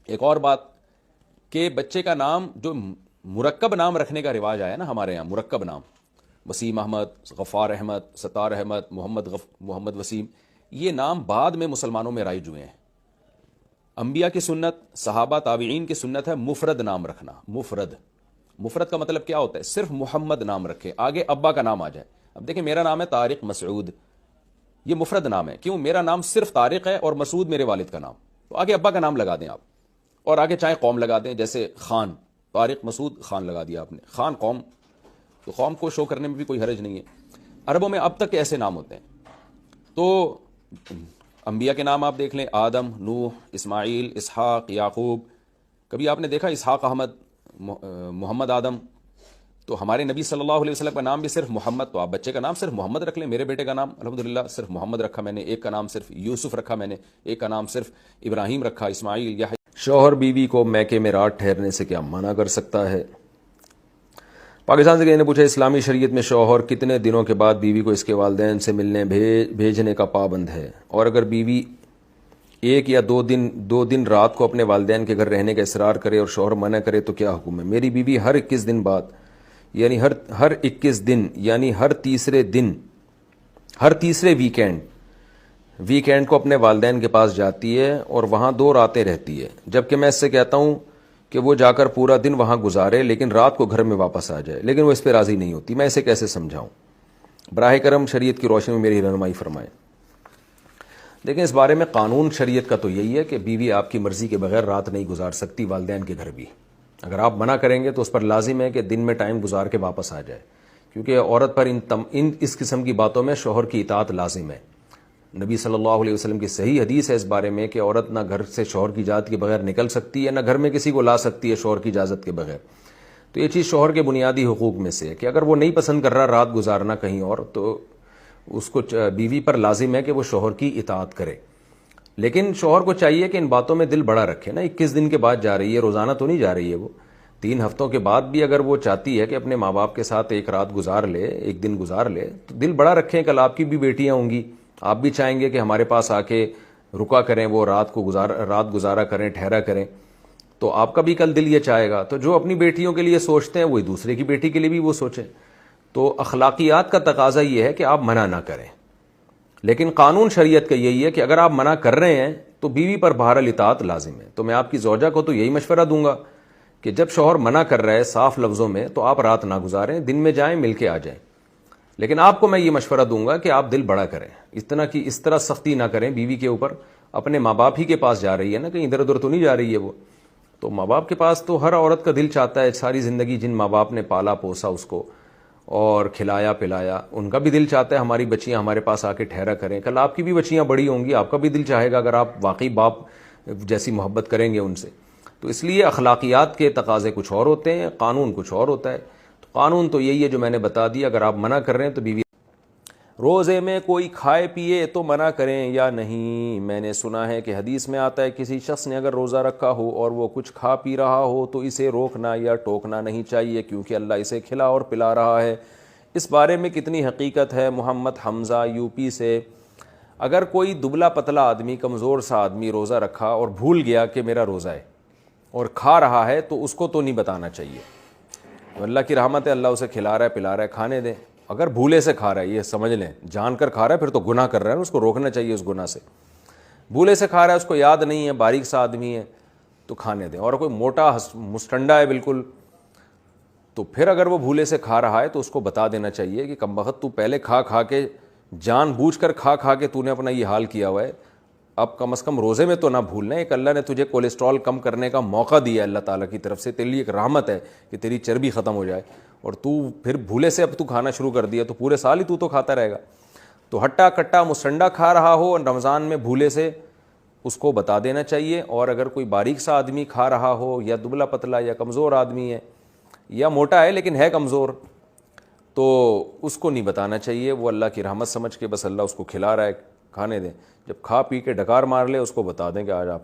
ایک اور بات کہ بچے کا نام جو مرکب نام رکھنے کا رواج آیا نا ہمارے یہاں، مرکب نام، وسیم احمد، غفار احمد، ستار احمد، محمد وسیم، یہ نام بعد میں مسلمانوں میں رائج ہوئے ہیں۔ انبیاء کی سنت، صحابہ تابعین کی سنت ہے مفرد نام رکھنا۔ مفرد کا مطلب کیا ہوتا ہے؟ صرف محمد نام رکھے، آگے ابا کا نام آ جائے۔ اب دیکھیں میرا نام ہے طارق مسعود، یہ مفرد نام ہے، کیوں؟ میرا نام صرف طارق ہے اور مسعود میرے والد کا نام، تو آگے ابا کا نام لگا دیں آپ، اور آگے چاہے قوم لگا دیں، جیسے خان، طارق مسعود خان لگا دیا آپ نے، خان قوم، تو قوم کو شو کرنے میں بھی کوئی حرج نہیں ہے۔ عربوں میں اب تک ایسے نام ہوتے ہیں۔ تو انبیاء کے نام آپ دیکھ لیں، آدم، نوح، اسماعیل، اسحاق، یعقوب۔ کبھی آپ نے دیکھا اسحاق احمد، محمد آدم؟ تو ہمارے نبی صلی اللہ علیہ وسلم کا نام بھی صرف محمد، تو آپ بچے کا نام صرف محمد رکھ لیں۔ میرے بیٹے کا نام الحمدللہ صرف محمد رکھا میں نے، ایک کا نام صرف یوسف رکھا میں نے، ایک کا نام صرف ابراہیم رکھا، اسماعیل، یا شوہر بیوی کو میکے میں رات ٹھہرنے سے کیا منع کر سکتا ہے؟ پاکستان سے کسی نے پوچھا اسلامی شریعت میں شوہر کتنے دنوں کے بعد بیوی کو اس کے والدین سے ملنے بھیجنے کا پابند ہے، اور اگر بیوی ایک یا دو دن رات کو اپنے والدین کے گھر رہنے کا اصرار کرے اور شوہر منع کرے تو کیا حکم ہے؟ میری بیوی ہر 21 دن بعد، یعنی ہر 21 دن، یعنی ہر تیسرے ویکینڈ کو اپنے والدین کے پاس جاتی ہے اور وہاں 2 راتیں رہتی ہے، جبکہ میں اس سے کہتا ہوں کہ وہ جا کر پورا دن وہاں گزارے لیکن رات کو گھر میں واپس آ جائے، لیکن وہ اس پہ راضی نہیں ہوتی۔ میں اسے کیسے سمجھاؤں؟ براہ کرم شریعت کی روشنی میں میری رہنمائی فرمائیں۔ لیکن اس بارے میں قانون شریعت کا تو یہی ہے کہ بیوی آپ کی مرضی کے بغیر رات نہیں گزار سکتی والدین کے گھر بھی۔ اگر آپ منع کریں گے تو اس پر لازم ہے کہ دن میں ٹائم گزار کے واپس آ جائے، کیونکہ عورت پر اس قسم کی باتوں میں شوہر کی اطاعت لازم ہے۔ نبی صلی اللہ علیہ وسلم کی صحیح حدیث ہے اس بارے میں کہ عورت نہ گھر سے شوہر کی اجازت کے بغیر نکل سکتی ہے، نہ گھر میں کسی کو لا سکتی ہے شوہر کی اجازت کے بغیر۔ تو یہ چیز شوہر کے بنیادی حقوق میں سے ہے کہ اگر وہ نہیں پسند کر رہا رات گزارنا کہیں اور، تو اس کو بیوی پر لازم ہے کہ وہ شوہر کی اطاعت کرے۔ لیکن شوہر کو چاہیے کہ ان باتوں میں دل بڑا رکھے نا، 21 دن کے بعد جا رہی ہے، روزانہ تو نہیں جا رہی ہے وہ، 3 ہفتوں کے بعد بھی اگر وہ چاہتی ہے کہ اپنے ماں باپ کے ساتھ ایک رات گزار لے، ایک دن گزار لے، تو دل بڑا رکھیں، کل آپ کی بھی بیٹیاں ہوں گی، آپ بھی چاہیں گے کہ ہمارے پاس آ کے رکا کریں، وہ رات گزارا کریں، ٹھہرا کریں، تو آپ کا بھی کل دل یہ چاہے گا۔ تو جو اپنی بیٹیوں کے لیے سوچتے ہیں وہی دوسرے کی بیٹی کے لیے بھی وہ سوچیں۔ تو اخلاقیات کا تقاضا یہ ہے کہ آپ منع نہ کریں، لیکن قانون شریعت کا یہی ہے کہ اگر آپ منع کر رہے ہیں تو بیوی پر بہرحال اطاعت لازم ہے۔ تو میں آپ کی زوجہ کو تو یہی مشورہ دوں گا کہ جب شوہر منع کر رہا ہے صاف لفظوں میں تو آپ رات نہ گزاریں، دن میں جائیں، مل کے آ جائیں۔ لیکن آپ کو میں یہ مشورہ دوں گا کہ آپ دل بڑا کریں، اس طرح سختی نہ کریں بیوی کے اوپر۔ اپنے ماں باپ ہی کے پاس جا رہی ہے نا، کہیں ادھر ادھر تو نہیں جا رہی ہے وہ، تو ماں باپ کے پاس تو ہر عورت کا دل چاہتا ہے، ساری زندگی جن ماں باپ نے پالا پوسا اس کو اور کھلایا پلایا، ان کا بھی دل چاہتا ہے ہماری بچیاں ہمارے پاس آ کے ٹھہرا کریں۔ کل آپ کی بھی بچیاں بڑی ہوں گی، آپ کا بھی دل چاہے گا اگر آپ واقعی باپ جیسی محبت کریں گے ان سے۔ تو اس لیے اخلاقیات کے تقاضے کچھ اور ہوتے ہیں، قانون کچھ اور ہوتا ہے۔ تو قانون تو یہی ہے جو میں نے بتا دیا، اگر آپ منع کر رہے ہیں تو بیوی۔ روزے میں کوئی کھائے پیے تو منع کریں یا نہیں؟ میں نے سنا ہے کہ حدیث میں آتا ہے کسی شخص نے اگر روزہ رکھا ہو اور وہ کچھ کھا پی رہا ہو تو اسے روکنا یا ٹوکنا نہیں چاہیے، کیونکہ اللہ اسے کھلا اور پلا رہا ہے۔ اس بارے میں کتنی حقیقت ہے؟ محمد حمزہ یو پی سے۔ اگر کوئی دبلا پتلا آدمی، کمزور سا آدمی روزہ رکھا اور بھول گیا کہ میرا روزہ ہے اور کھا رہا ہے تو اس کو تو نہیں بتانا چاہیے، تو اللہ کی رحمت ہے، اللہ اسے کھلا رہا ہے پلا رہا ہے، کھانے دیں۔ اگر بھولے سے کھا رہا ہے، یہ سمجھ لیں جان کر کھا رہا ہے پھر تو گناہ کر رہا ہے، اس کو روکنا چاہیے اس گناہ سے۔ بھولے سے کھا رہا ہے، اس کو یاد نہیں ہے، باریک سا آدمی ہے، تو کھانے دیں۔ اور کوئی موٹا مسٹنڈا ہے بالکل، تو پھر اگر وہ بھولے سے کھا رہا ہے تو اس کو بتا دینا چاہیے کہ کمبخت تو پہلے کھا کے جان بوجھ کر کھا کے تو نے اپنا یہ حال کیا ہوا ہے، اب کم از کم روزے میں تو نہ بھولنا۔ ایک اللہ نے تجھے کولیسٹرول کم کرنے کا موقع دیا اللہ تعالیٰ کی طرف سے، تیرے لیے ایک رحمت ہے کہ تیری چربی ختم ہو جائے، اور تو پھر بھولے سے اب تو کھانا شروع کر دیا تو پورے سال ہی تو کھاتا رہے گا۔ تو ہٹا کٹا مسنڈا کھا رہا ہو رمضان میں بھولے سے، اس کو بتا دینا چاہیے۔ اور اگر کوئی باریک سا آدمی کھا رہا ہو، یا دبلا پتلا یا کمزور آدمی ہے، یا موٹا ہے لیکن ہے کمزور، تو اس کو نہیں بتانا چاہیے، وہ اللہ کی رحمت سمجھ کے بس اللہ اس کو کھلا رہا ہے، کھانے دیں۔ جب کھا پی کے ڈکار مار لے اس کو بتا دیں کہ آج آپ کا